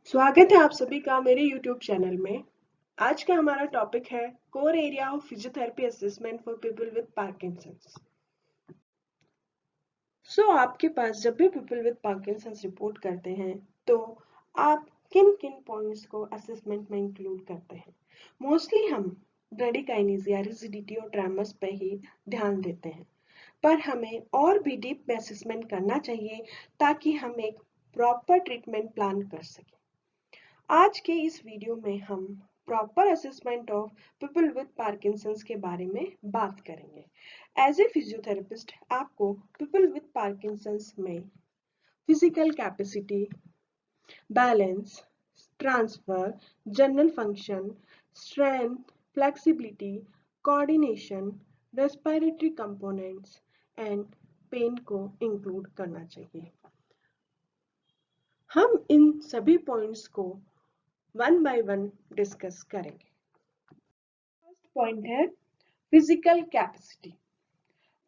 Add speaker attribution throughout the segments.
Speaker 1: स्वागत है आप सभी का मेरे YouTube चैनल में। आज का हमारा टॉपिक है core area of physiotherapy assessment for people with Parkinson's. आपके पास जब भी पीपल विद पार्किंसंस रिपोर्ट करते हैं तो आप किन किन पॉइंट्स को असेसमेंट में इंक्लूड करते हैं? मोस्टली हम ब्रेडिकाइनेसिया, रिजिडिटी और ट्रेमर्स पे ही ध्यान देते हैं, पर हमें और भी डीप में असेसमेंट करना चाहिए ताकि हम एक प्रॉपर ट्रीटमेंट प्लान कर सकें। आज के इस वीडियो में हम proper assessment of people with Parkinson's के बारे में बात करेंगे। एज ए फिजियोथेरेपिस्ट आपको पीपल विद पार्किंसंस में physical capacity, balance, transfer, general function, strength, flexibility, coordination, respiratory components and pain को इंक्लूड करना चाहिए। हम इन सभी पॉइंट्स को वन बाय वन डिस्कस करेंगे। फर्स्ट पॉइंट है physical capacity.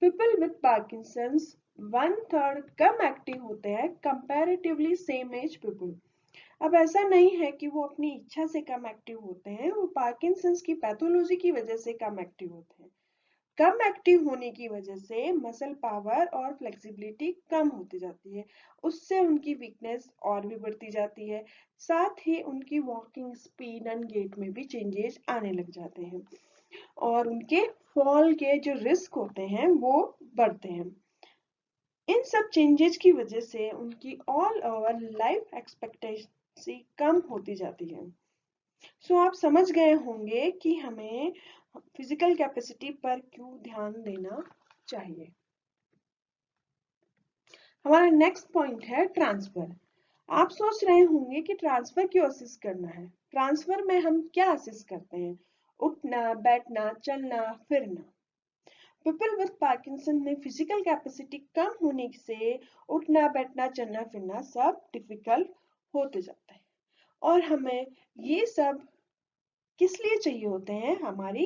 Speaker 1: People with Parkinson's 1/3 कम एक्टिव होते हैं कंपैरेटिवली सेम एज पीपल। अब ऐसा नहीं है कि वो अपनी इच्छा से कम एक्टिव होते हैं, वो पार्किंसंस की पैथोलॉजी की वजह से कम एक्टिव होते हैं। कम एक्टिव होने की वजह से मसल पावर और फ्लेक्सिबिलिटी कम होती जाती है, उससे उनकी वीकनेस और भी बढ़ती जाती है। साथ ही उनकी वॉकिंग स्पीड एंड गेट में भी चेंजेस आने लग जाते हैं और उनके फॉल के जो रिस्क होते हैं वो बढ़ते हैं। इन सब चेंजेस की वजह से उनकी ऑल ओवर लाइफ एक्सपेक्टेंसी कम होती जाती है। आप समझ गए होंगे कि हमें फिजिकल कैपेसिटी पर क्यों ध्यान देना चाहिए। हमारा नेक्स्ट पॉइंट है ट्रांसफर। आप सोच रहे होंगे कि ट्रांसफर क्यों असिस्ट करना है। ट्रांसफर में हम क्या असिस्ट करते हैं? उठना, बैठना, चलना, फिरना। पीपल विद पार्किंसन में फिजिकल कैपेसिटी कम होने से उठना, बैठना, चलना, फिरना सब डिफिकल्ट होते जाता है और हमें ये सब किस लिए चाहिए होते हैं? हमारी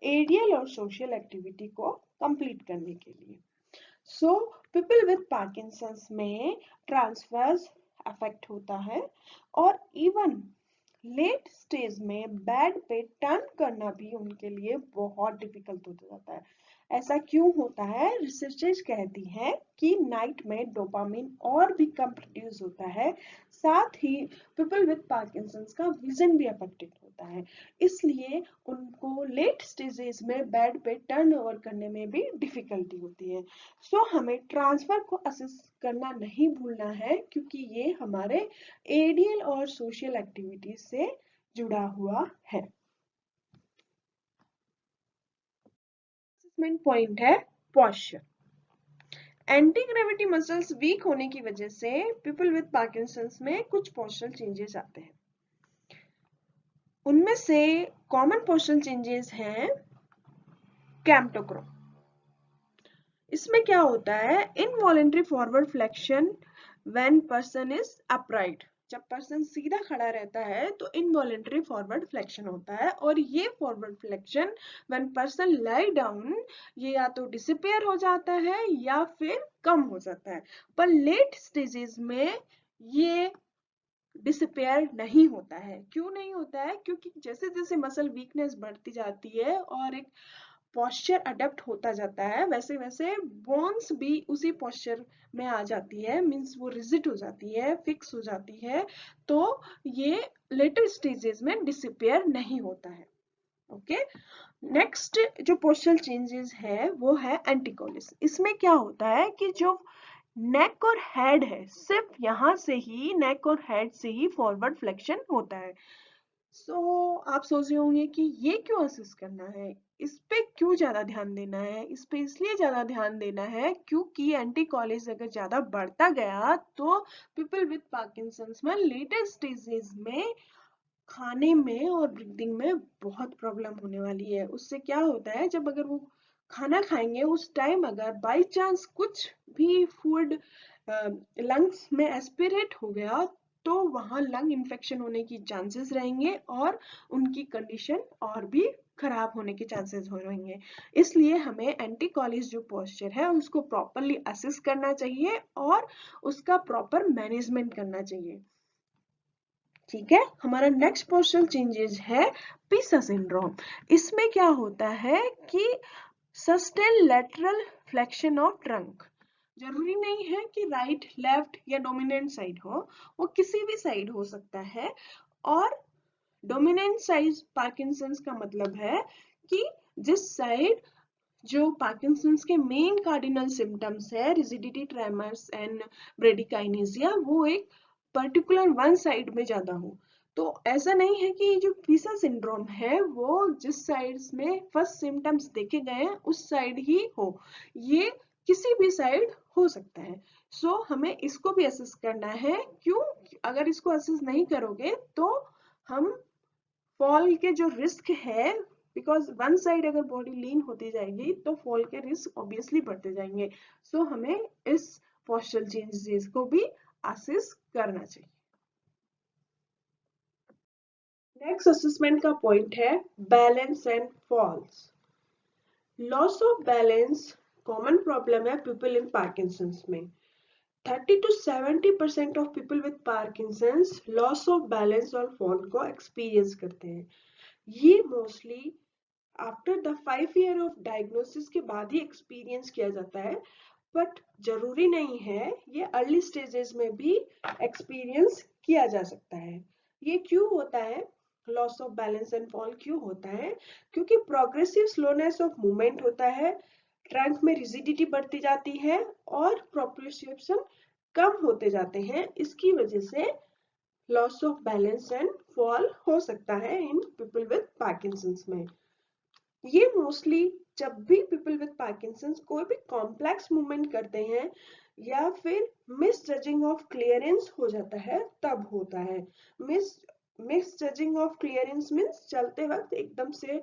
Speaker 1: एडियल और सोशल एक्टिविटी को कंप्लीट करने के लिए। पीपल विद पार्किंसंस में ट्रांसफर्स अफेक्ट होता है और इवन लेट स्टेज में बेड पे टर्न करना भी उनके लिए बहुत डिफिकल्ट हो जाता है। ऐसा क्यों होता है? रिसर्चर्स कहती हैं कि नाइट में डोपामिन और भी कम प्रोड्यूस होता है, साथ ही पीपल विद पार्किंसंस का विजन भी अफेक्टेड होता है, इसलिए उनको लेट स्टेजेस में बेड पे टर्न ओवर करने में भी डिफिकल्टी होती है। हमें ट्रांसफर को असेस करना नहीं भूलना है क्योंकि ये हमारे एडियल और सोशल एक्टिविटीज से जुड़ा हुआ है। असेसमेंट पॉइंट है posture. Anti gravity muscles weak होने की वजह से पीपल विद पार्किंसंस में कुछ पोस्चरल चेंजेस आते हैं। उनमें से कॉमन पोस्चरल चेंजेस हैं कैम्टोक्रोम। इसमें क्या होता है? Involuntary forward flexion when person is upright. जब पर्सन सीधा खड़ा रहता है तो इनवॉलेंट्री फॉरवर्ड फ्लेक्शन होता है और ये forward flexion when person lie down ये या तो डिसअपीयर हो जाता है या फिर कम हो जाता है, पर लेट स्टेजेस में ये डिसअपीयर नहीं होता है। क्यों नहीं होता है? क्योंकि जैसे जैसे मसल वीकनेस बढ़ती जाती है और एक पोस्चर अडेप्ट होता जाता है, वैसे वैसे बोन्स भी उसी पोस्चर में आ जाती है, मींस वो रिजिड हो जाती है, फिक्स हो जाती है, तो ये लेटर स्टेजेस में डिसअपीयर नहीं होता है। ओके, नेक्स्ट जो पोस्चरल चेंजेस है वो है एंटिकोलिस। इसमें क्या होता है कि जो नेक और हेड है, सिर्फ यहां से ही नेक और हेड से ही फॉरवर्ड फ्लेक्शन होता है। आप सोच रहे होंगे कि ये क्यों असिस्ट करना है, इस पे क्यों ज्यादा ध्यान देना है? इस पे इसलिए ज्यादा ध्यान देना है क्योंकि एंटीकॉलिस अगर ज्यादा बढ़ता गया तो पीपल विद पार्किंसंस में लेटर स्टेजेस में खाने में और ब्रीदिंग में बहुत प्रॉब्लम होने वाली है। उससे क्या होता है, जब अगर वो खाना खाएंगे उस टाइम अगर बाय चांस कुछ भी फूड लंग्स में एस्पिरेट हो गया तो वहां लंग इन्फेक्शन होने की चांसेस रहेंगे और उनकी कंडीशन और भी खराब होने के चांसेस हो रहेंगे। इसलिए हमें एंटीकॉलिस जो पोस्चर है उसको प्रॉपरली असेस करना चाहिए और उसका प्रॉपर मैनेजमेंट करना चाहिए। ठीक है, हमारा नेक्स्ट पोस्चरल चेंजेस है पिसा सिंड्रोम। इसमें क्या होता है कि sustain lateral flexion of trunk. जरूरी नहीं है कि राइट, लेफ्ट या डोमिनेंट साइड हो, वो किसी भी साइड हो सकता है। और डोमिनेंट साइड पार्किंसंस का मतलब है कि जिस साइड जो पार्किंसंस के मेन कार्डिनल सिम्टम्स है, रिजिडिटी, ट्रेमर्स एंड ब्रेडिकाइनेसिया, वो एक पर्टिकुलर वन साइड में ज्यादा हो। तो ऐसा नहीं है कि जो पिसा सिंड्रोम है वो जिस साइड में फर्स्ट सिम्टम्स देखे गए हैं उस साइड ही हो, ये किसी भी साइड हो सकता है। सो हमें इसको भी असेस करना है। क्यों? अगर इसको असेस नहीं करोगे तो हम फॉल के जो रिस्क है, बिकॉज वन साइड अगर बॉडी लीन होती जाएगी तो फॉल के रिस्क ऑब्वियसली बढ़ते जाएंगे। सो हमें इस पोस्चरल चेंजेस को भी असेस करना चाहिए। नेक्स्ट असेसमेंट का पॉइंट है balance and falls. Loss of balance common problem है पीपल इन पार्किंसंस में। 30 to 70% of people with Parkinson's loss of balance और फॉल को एक्सपीरियंस करते हैं। ये mostly after the 5 year of diagnosis के बाद ही एक्सपीरियंस किया जाता है, बट जरूरी नहीं है, ये अर्ली स्टेजेस में भी एक्सपीरियंस किया जा सकता है। ये क्यों होता है? Loss of balance and fall क्यों होता है? क्योंकि प्रोग्रेसिव स्लोनेस ऑफ मूवमेंट होता है, ट्रंक में रिजिडिटी बढ़ती जाती है और प्रोप्रियोसेप्शन कम होते जाते हैं। इसकी वजह से loss of balance and fall हो सकता है इन पीपल विद पार्किंसंस में। ये मोस्टली जब भी पीपल विद पार्किंसंस कोई भी कॉम्प्लेक्स मूवमेंट करते हैं या फिर मिस जजिंग ऑफ क्लियरेंस हो जाता है तब होता है। Miss judging of clearance means चलते वक्त एकदम से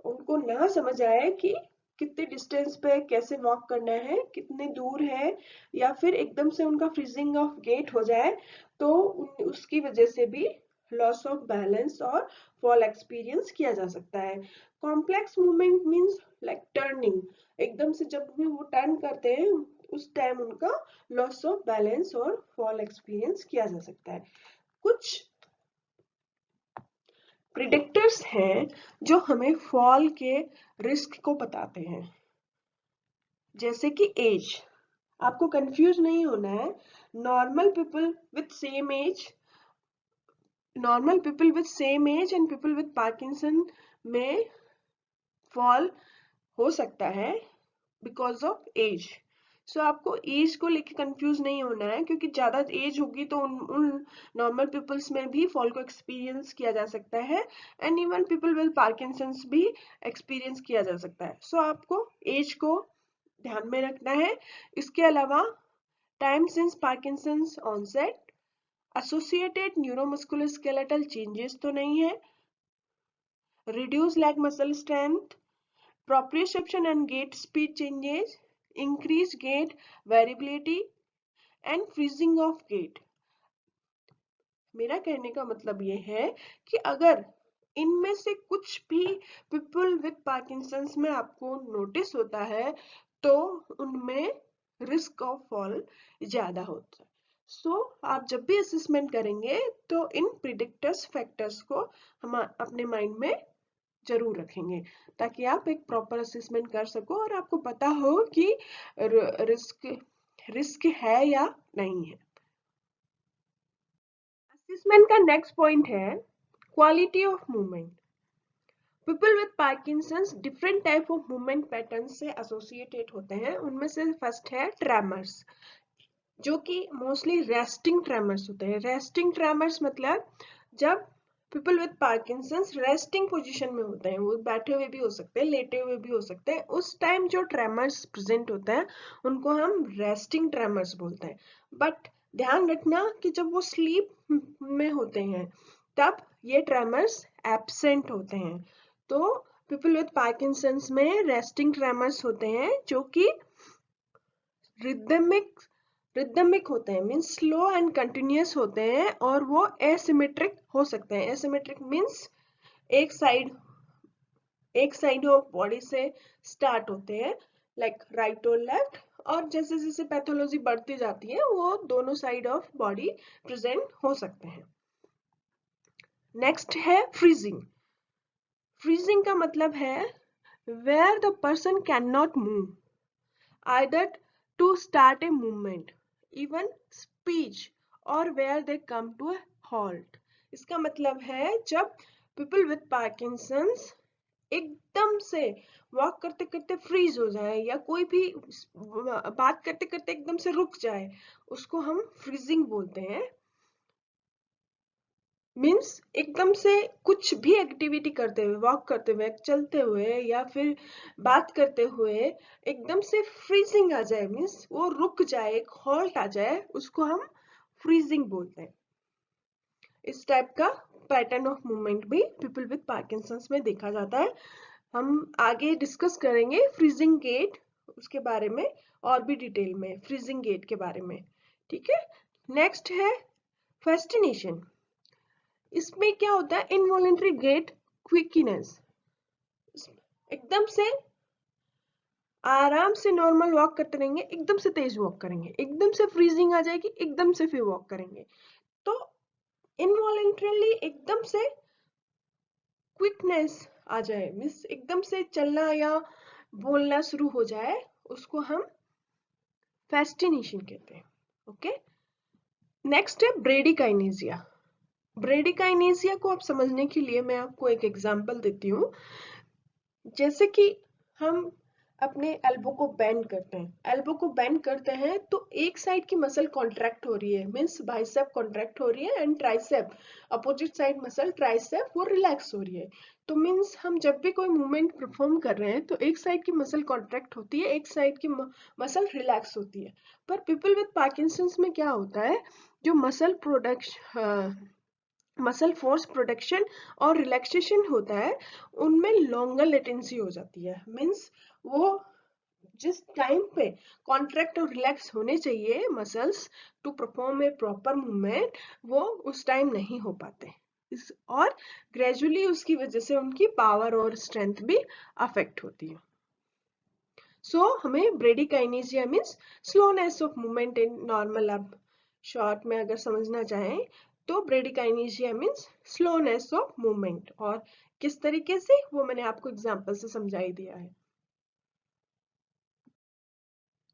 Speaker 1: उनको ना समझ आए कि कितने डिस्टेंस पे कैसे वॉक करना है, कितने दूर है, या फिर एकदम से उनका फ्रीजिंग ऑफ गेट हो जाए, तो उसकी वजह से भी लॉस ऑफ बैलेंस और फॉल एक्सपीरियंस किया जा सकता है। Complex movement means like turning, एकदम से जब भी वो टर्न करते हैं उस टाइम उनका लॉस ऑफ बैलेंस और फॉल एक्सपीरियंस किया जा सकता है। कुछ प्रिडिक्टर्स हैं जो हमें फॉल के रिस्क को बताते हैं, जैसे कि एज। आपको कंफ्यूज नहीं होना है। Normal people with same age normal people with same age and people with Parkinson में फॉल हो सकता है बिकॉज ऑफ एज। सो आपको एज को लेके कंफ्यूज नहीं होना है, क्योंकि ज्यादा एज होगी तो उन नॉर्मल पीपल्स में भी फॉल को एक्सपीरियंस किया जा सकता है and even people with Parkinson's भी एक्सपीरियंस किया जा सकता है। सो आपको एज को ध्यान में रखना है। इसके अलावा time since Parkinson's onset, associated neuromusculoskeletal changes तो नहीं है, reduce leg muscle strength, proprioception and gait speed changes, increased gait variability and freezing of gait। मेरा कहने का मतलब ये है कि अगर इनमें से कुछ भी पीपल विद पार्किंसंस में आपको नोटिस होता है तो उनमें रिस्क ऑफ फॉल ज्यादा होता है। सो आप जब भी असेसमेंट करेंगे तो इन प्रिडिक्टर्स फैक्टर्स को हम अपने माइंड में जरूर रखेंगे, ताकि आप एक प्रॉपर असेसमेंट कर सको और आपको पता हो कि रिस्क रिस्क है या नहीं है। असेसमेंट का नेक्स्ट पॉइंट है quality of movement. People with Parkinson's different type of movement pattern से एसोसिएटेड होते हैं। उनमें से फर्स्ट है ट्रेमर्स, जो कि मोस्टली रेस्टिंग ट्रेमर्स होते हैं। रेस्टिंग ट्रेमर्स मतलब जब people with Parkinson's resting position में होते हैं, वो बैठे हुए भी हो सकते हैं, लेटे हुए भी हो सकते हैं, उस टाइम जो ट्रेमर्स प्रेजेंट होता है उनको हम रेस्टिंग ट्रेमर्स बोलते हैं। बट ध्यान रखना कि जब वो स्लीप में होते हैं तब ये ट्रेमर्स एब्सेंट होते हैं। तो पीपल विद पार्किंसंस में रेस्टिंग ट्रेमर्स होते हैं जो कि रिदमिक होते हैं, मीन्स स्लो एंड कंटिन्यूअस होते हैं, और वो एसिमेट्रिक हो सकते हैं। एसिमेट्रिक मीन्स एक साइड ऑफ बॉडी से स्टार्ट होते हैं, लाइक राइट और लेफ्ट, और जैसे जैसे पैथोलॉजी बढ़ती जाती है वो दोनों साइड ऑफ बॉडी प्रेजेंट हो सकते हैं। नेक्स्ट है फ्रीजिंग। फ्रीजिंग का मतलब है where the person cannot move either to start a movement, even speech, or where they come to a halt। इसका मतलब है जब people with Parkinson's एकदम से वॉक करते करते फ्रीज हो जाए या कोई भी बात करते करते एकदम से रुक जाए, उसको हम फ्रीजिंग बोलते हैं। मीन्स एकदम से कुछ भी एक्टिविटी करते हुए, वॉक करते हुए, चलते हुए या फिर बात करते हुए एकदम से फ्रीजिंग आ जाए, मीन्स वो रुक जाए, एक हॉल्ट आ जाए, उसको हम फ्रीजिंग बोलते हैं। इस टाइप का पैटर्न ऑफ मूवमेंट भी पीपल विद पार्किंसंस में देखा जाता है। हम आगे डिस्कस करेंगे फ्रीजिंग गेट, उसके बारे में और भी डिटेल में, फ्रीजिंग गेट के बारे में। ठीक है, नेक्स्ट है फेस्टिनेशन। इसमें क्या होता है, इनवॉलेंट्री गेट क्विकनेस, एकदम से आराम से नॉर्मल वॉक करते रहेंगे, एकदम से तेज वॉक करेंगे, एकदम से फ्रीजिंग आ जाएगी, एकदम से फिर वॉक करेंगे। तो इनवॉलेंट्रीली एकदम से क्विकनेस आ जाए, मीन्स एकदम से चलना या बोलना शुरू हो जाए, उसको हम फेस्टिनेशन कहते हैं। ओके, नेक्स्ट है ब्रेडिकाइनेसिया। ब्रेडिकाइनेसिया को आप समझने के लिए मैं आपको एक एग्जांपल देती हूँ। जैसे कि हम अपने एल्बो को बेंड करते हैं, एल्बो को बेंड करते हैं तो एक साइड की मसल कॉन्ट्रैक्ट हो रही है, मींस बाइसेप कॉन्ट्रैक्ट हो रही है and tricep, opposite side muscle tricep, वो रिलैक्स हो रही है। तो मींस हम जब भी कोई मूवमेंट परफॉर्म कर रहे हैं तो एक साइड की मसल कॉन्ट्रैक्ट होती है, एक साइड की मसल रिलैक्स होती है। पर पीपल विद पार्किंसंस में क्या होता है, जो मसल फोर्स प्रोडक्शन और रिलैक्सेशन होता है, उनमें लॉन्गर लेटेंसी हो जाती है। मींस वो जिस टाइम पे कॉन्ट्रैक्ट और रिलैक्स होने चाहिए muscles to perform a proper movement, वो उस टाइम नहीं हो पाते, और ग्रेजुअली उसकी वजह से उनकी पावर और स्ट्रेंथ भी अफेक्ट होती है। सो हमें bradykinesia means slowness of movement in normal, अब शॉर्ट में अगर समझना चाहें तो bradykinesia means slowness of movement, और किस तरीके से वो मैंने आपको एग्जांपल से समझा ही दिया है।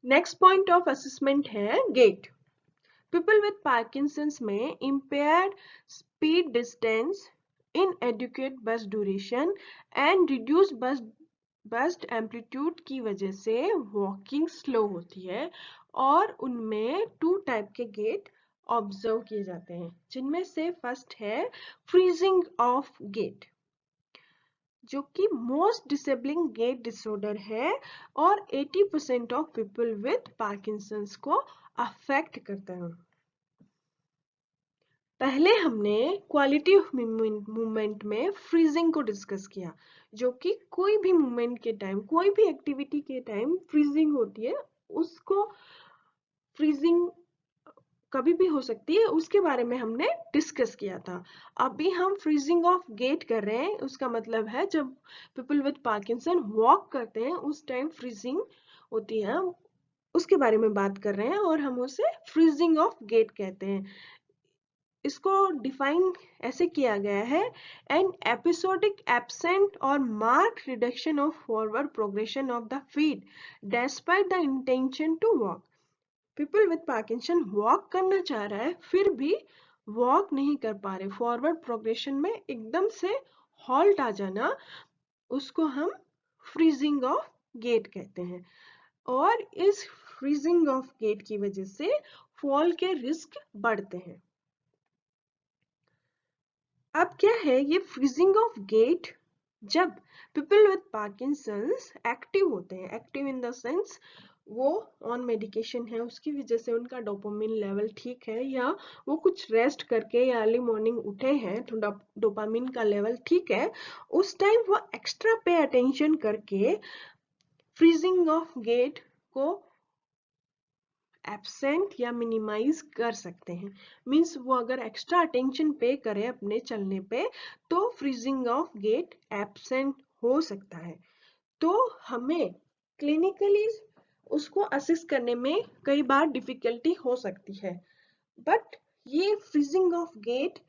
Speaker 1: नेक्स्ट पॉइंट ऑफ असेसमेंट है गेट। पीपल विद पार्किंसंस में impaired speed distance, inadequate bus duration and reduced burst amplitude की वजह से वॉकिंग स्लो होती है, और उनमें 2 टाइप के गेट ऑब्जर्व किए जाते हैं, जिनमें से फर्स्ट है फ्रीजिंग ऑफ गेट, जो कि मोस्ट डिसेबलिंग गेट डिसऑर्डर है और 80% ऑफ पीपल विद पार्किंसंस को अफेक्ट करता है। पहले हमने क्वालिटी ऑफ मूवमेंट में फ्रीजिंग को डिस्कस किया, जो कि कोई भी मूवमेंट के टाइम, कोई भी एक्टिविटी के टाइम फ्रीजिंग होती है, उसको फ्रीजिंग कभी भी हो सकती है, उसके बारे में हमने डिस्कस किया था। अभी हम फ्रीजिंग ऑफ गेट कर रहे हैं, उसका मतलब है जब पीपल विद पार्किंसन वॉक करते हैं उस टाइम फ्रीजिंग होती है, उसके बारे में बात कर रहे हैं, और हम उसे फ्रीजिंग ऑफ गेट कहते हैं। इसको डिफाइन ऐसे किया गया है, एन एपिसोडिक एब्सेंट और mark reduction of forward progression of the feet despite the intention to walk. People with Parkinson walk करना चाह रहा है, फिर भी वॉक नहीं कर पा रहे, फॉरवर्ड प्रोग्रेशन में एकदम से हॉल्ट आ जाना, उसको हम फ्रीजिंग ऑफ गेट कहते हैं। और इस फ्रीजिंग ऑफ गेट की वजह से फॉल के रिस्क बढ़ते हैं। अब क्या है ये फ्रीजिंग ऑफ गेट, जब पीपल विद पार्किंसंस एक्टिव होते हैं, एक्टिव इन द सेंस वो ऑन मेडिकेशन है, उसकी वजह से उनका डोपामिन लेवल ठीक है, या वो कुछ रेस्ट करके या अर्ली मॉर्निंग उठे हैं तो डोपामिन का लेवल ठीक है, उस टाइम वो एक्स्ट्रा पे अटेंशन करके फ्रीजिंग ऑफ गेट को एब्सेंट या मिनिमाइज कर सकते हैं। मींस वो अगर एक्स्ट्रा अटेंशन पे करे अपने चलने पे, तो फ्रीजिंग ऑफ गेट एब्सेंट हो सकता है। तो हमें क्लिनिकली उसको असिस्ट करने में कई बार डिफिकल्टी हो सकती है, बट ये फ्रीजिंग ऑफ गेट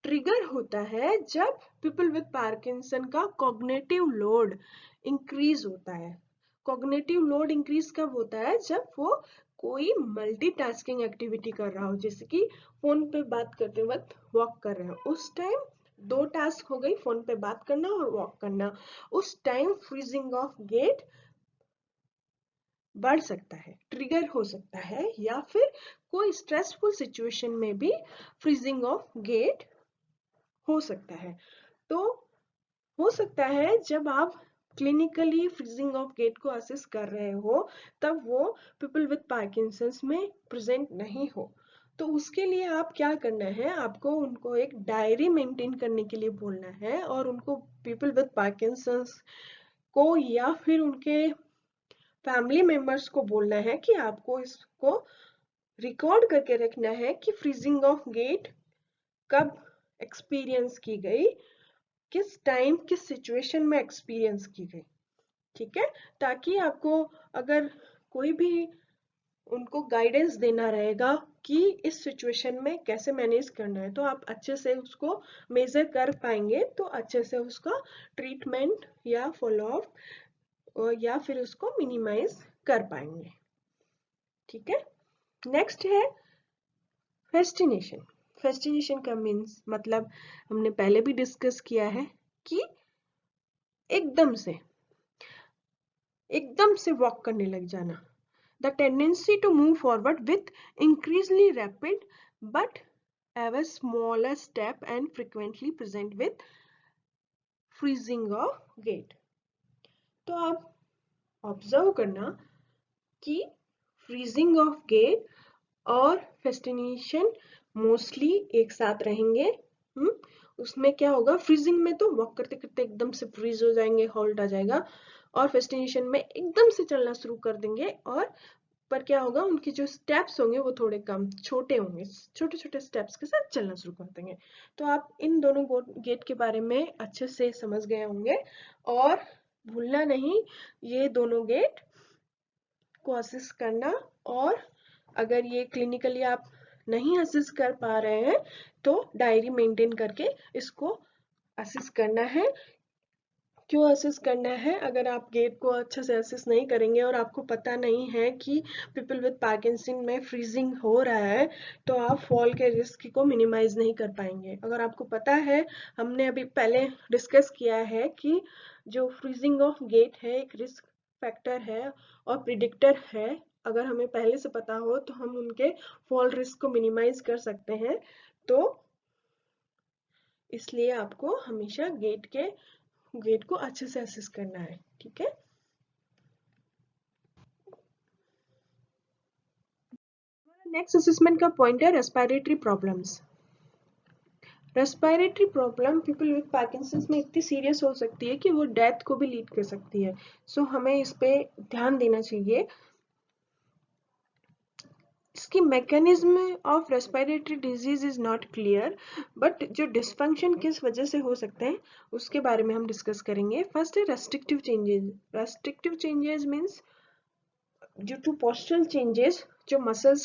Speaker 1: ट्रिगर होता है जब पीपल विद पार्किंसन का कॉग्निटिव लोड इंक्रीज होता है। कॉग्निटिव लोड इंक्रीज कब होता है? जब वो कोई मल्टीटास्किंग एक्टिविटी कर रहा हो, जैसे कि फोन पे बात करते वक्त वॉक कर रहे हो, उस टाइम 2 टास्क हो गई, फोन पे बात करना और वॉक करना। उस टाइम फ्रीजिंग ऑफ गेट बढ़ सकता है, ट्रिगर हो सकता है, या फिर कोई स्ट्रेसफुल सिचुएशन में भी फ्रीजिंग ऑफ गेट हो सकता है। तो हो सकता है जब आप क्लिनिकली फ्रीजिंग ऑफ गेट को असेस कर रहे हो तब वो पीपल विद पार्किंसंस में प्रेजेंट नहीं हो। तो उसके लिए आप क्या करना है, आपको उनको एक डायरी मेंटेन करने के लिए बोलना है, और उनको पीपल विद पार्किंसंस को या फिर उनके फैमिली मेंबर्स को बोलना है कि आपको इसको रिकॉर्ड करके रखना है कि फ्रीजिंग ऑफ गेट कब एक्सपीरियंस की गई, किस टाइम किस सिचुएशन में एक्सपीरियंस की गई। ठीक है, ताकि आपको अगर कोई भी उनको गाइडेंस देना रहेगा कि इस सिचुएशन में कैसे मैनेज करना है, तो आप अच्छे से उसको मेजर कर पाएंगे, तो अच्छे से उसका ट्रीटमेंट या फॉलो अप या फिर उसको मिनिमाइज कर पाएंगे। ठीक है, नेक्स्ट है फेस्टिनेशन। फेस्टिनेशन का मीन्स मतलब हमने पहले भी डिस्कस किया है कि एकदम से वॉक करने लग जाना। The tendency to move forward with increasingly rapid but ever smaller step and frequently present with freezing of gait। तो आप ऑब्जर्व करना कि फ्रीजिंग ऑफ गेट और फेस्टिनेशन मोस्टली एक साथ रहेंगे। उसमें क्या होगा, फ्रीजिंग में तो वॉक करते करते एकदम से फ्रीज हो जाएंगे, हॉल्ट आ जाएगा, और फेस्टिनेशन में एकदम से चलना शुरू कर देंगे, और पर क्या होगा, उनके जो स्टेप्स होंगे वो थोड़े कम छोटे होंगे, छोटे छोटे स्टेप्स के साथ चलना शुरू कर देंगे। तो आप इन दोनों गेट के बारे में अच्छे से समझ गए होंगे, और भूलना नहीं ये दोनों गेट को असिस करना। और अगर ये क्लिनिकली आप नहीं असिस कर पा रहे हैं तो डायरी मेंटेन करके इसको असिस करना है। क्यों असिस करना है? अगर आप गेट को अच्छे से असिस नहीं करेंगे और आपको पता नहीं है कि पीपल विद पार्किंसन में फ्रीजिंग हो रहा है, तो आप फॉल के रिस्क को मिनिमाइज नहीं कर पाएंगे। अगर आपको पता है, हमने अभी पहले डिस्कस किया है कि जो फ्रीजिंग ऑफ गेट है एक रिस्क फैक्टर है और प्रिडिक्टर है। अगर हमें पहले से पता हो तो हम उनके फॉल रिस्क को मिनिमाइज कर सकते हैं। तो इसलिए आपको हमेशा गेट को अच्छे से असेस करना है। ठीक है, नेक्स्ट असेसमेंट का पॉइंट है respiratory problems. Respiratory problem people with Parkinson's में इतनी सीरियस हो सकती है कि वो डेथ को भी लीड कर सकती है। सो हमें इस पे ध्यान देना चाहिए। इसकी mechanism of respiratory disease is not clear, but जो डिसफंक्शन किस वजह से हो सकते हैं उसके बारे में हम डिस्कस करेंगे। फर्स्ट है restrictive changes. Restrictive changes means due to postural changes, जो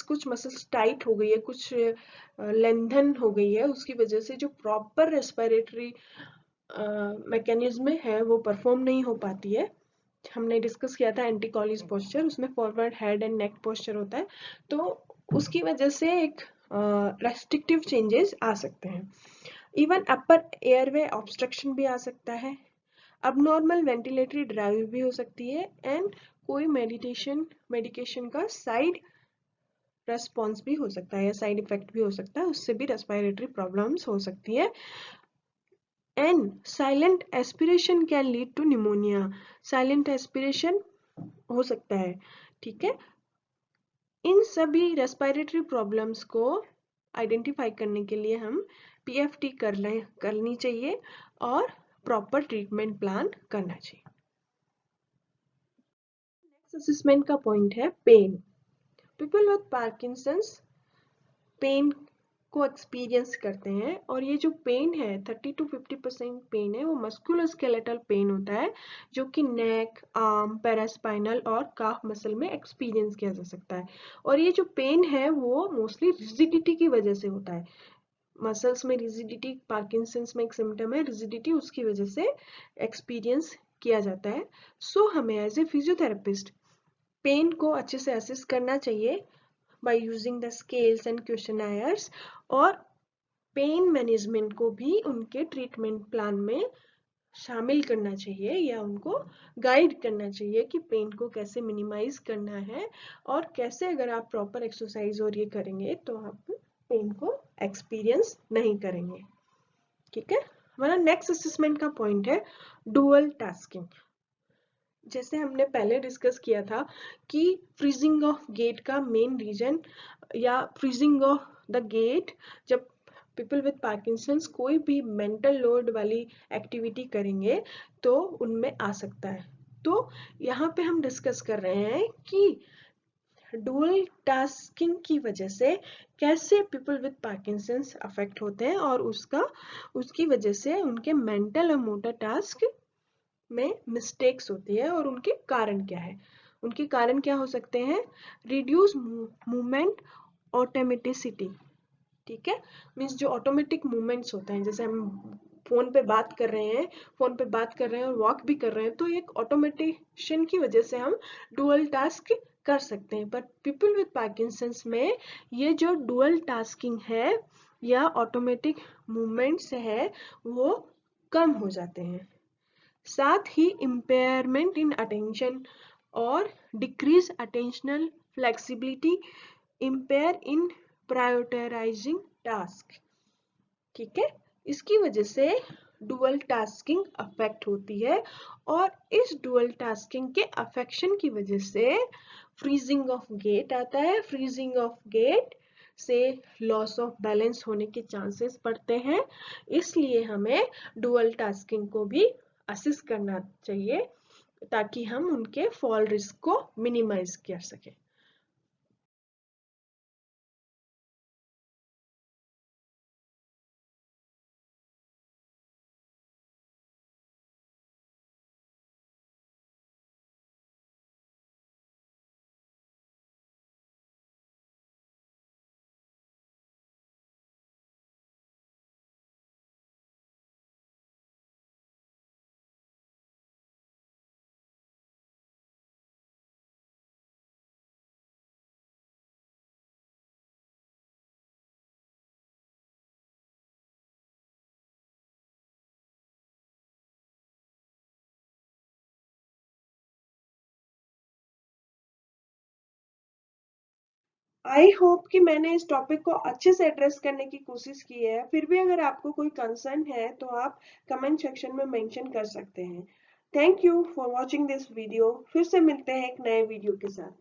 Speaker 1: कुछ मसल्स टाइट हो गई है, कुछ लेंथन हो गई है, उसकी वजह से जो प्रॉपर रेस्पिरेटरी मैकेनिज्म है वो परफॉर्म नहीं हो पाती है। हमने डिस्कस किया था एंटीकॉलिस पोस्चर, उसमें forward head and neck posture होता है, तो उसकी वजह से एक रेस्ट्रिक्टिव चेंजेस आ सकते हैं। इवन अपर एयरवे ऑब्स्ट्रक्शन भी आ सकता है, अबनॉर्मल वेंटिलेटरी ड्राइव भी हो सकती है, एंड कोई मेडिकेशन का साइड रेस्पॉन्स भी हो सकता है या साइड इफेक्ट भी हो सकता है, उससे भी रेस्पिरेटरी प्रॉब्लम्स हो सकती है। And silent aspiration can lead to pneumonia. Silent aspiration हो सकता है। ठीक है, इन सभी रेस्पिरेटरी प्रॉब्लम्स को आइडेंटिफाई करने के लिए हम पीएफटी करनी चाहिए और प्रॉपर ट्रीटमेंट प्लान करना चाहिए। नेक्स्ट असेसमेंट का पॉइंट है pain. People with Parkinson's pain को एक्सपीरियंस करते हैं, और ये जो पेन है 30 to 50% पेन है वो मस्कुलोस्केलेटल पेन होता है, जो कि नेक, आर्म, पैरास्पाइनल और काफ मसल में एक्सपीरियंस किया जा सकता है। और ये जो पेन है वो मोस्टली रिजिडिटी की वजह से होता है। मसल्स में रिजिडिटी पार्किंसंस में एक सिम्टम है रिजिडिटी, उसकी वजह से एक्सपीरियंस किया जाता है। सो हमें एज ए फिजियोथेरेपिस्ट पेन को अच्छे से असेस करना चाहिए by using the scales and questionnaires, और पेन मैनेजमेंट को भी उनके ट्रीटमेंट प्लान में शामिल करना चाहिए या उनको गाइड करना चाहिए कि पेन को कैसे मिनिमाइज करना है, और कैसे अगर आप प्रॉपर एक्सरसाइज और ये करेंगे तो आप पेन को एक्सपीरियंस नहीं करेंगे। ठीक है, हमारा नेक्स्ट असेसमेंट का पॉइंट है डुअल टास्किंग। जैसे हमने पहले डिस्कस किया था कि फ्रीजिंग ऑफ गेट का मेन रीजन या फ्रीजिंग ऑफ द गेट, जब पीपल विद पार्किंसंस कोई भी मेंटल लोड वाली एक्टिविटी करेंगे तो उनमें आ सकता है। तो यहाँ पे हम डिस्कस कर रहे हैं कि डुअल टास्किंग की वजह से कैसे पीपल विद पार्किंसंस अफेक्ट होते हैं, और उसकी वजह से उनके मेंटल और मोटर टास्क में मिस्टेक्स होती है, और उनके कारण क्या है। उनके कारण क्या हो सकते हैं? Reduce movement automaticity. ठीक है, मीन्स जो ऑटोमेटिक मूवमेंट्स होते हैं, जैसे हम फोन पे बात कर रहे हैं और वॉक भी कर रहे हैं, तो एक ऑटोमेटिशन की वजह से हम डुअल टास्क कर सकते हैं। बट पीपल विद पार्किंसंस में ये जो डुअल टास्किंग है या ऑटोमेटिक मूवमेंट्स है वो कम हो जाते हैं। साथ ही इम्पेयरमेंट इन अटेंशन और डिक्रीज अटेंशनल फ्लेक्सिबिलिटी, इम्पेयर इन प्रायोरिटाइजिंग टास्क। ठीक है, इसकी वजह से डुअल टास्किंग अफेक्ट होती है, और इस डुअल टास्किंग के अफेक्शन की वजह से फ्रीजिंग ऑफ गेट आता है। फ्रीजिंग ऑफ गेट से लॉस ऑफ बैलेंस होने के चांसेस बढ़ते हैं, इसलिए हमें डुअल टास्किंग को भी असिस्ट करना चाहिए ताकि हम उनके फॉल रिस्क को मिनिमाइज कर सकें। आई होप कि मैंने इस टॉपिक को अच्छे से एड्रेस करने की कोशिश की है। फिर भी अगर आपको कोई कंसर्न है तो आप कमेंट सेक्शन में मेंशन कर सकते हैं। Thank you for watching this video. फिर से मिलते हैं एक नए वीडियो के साथ।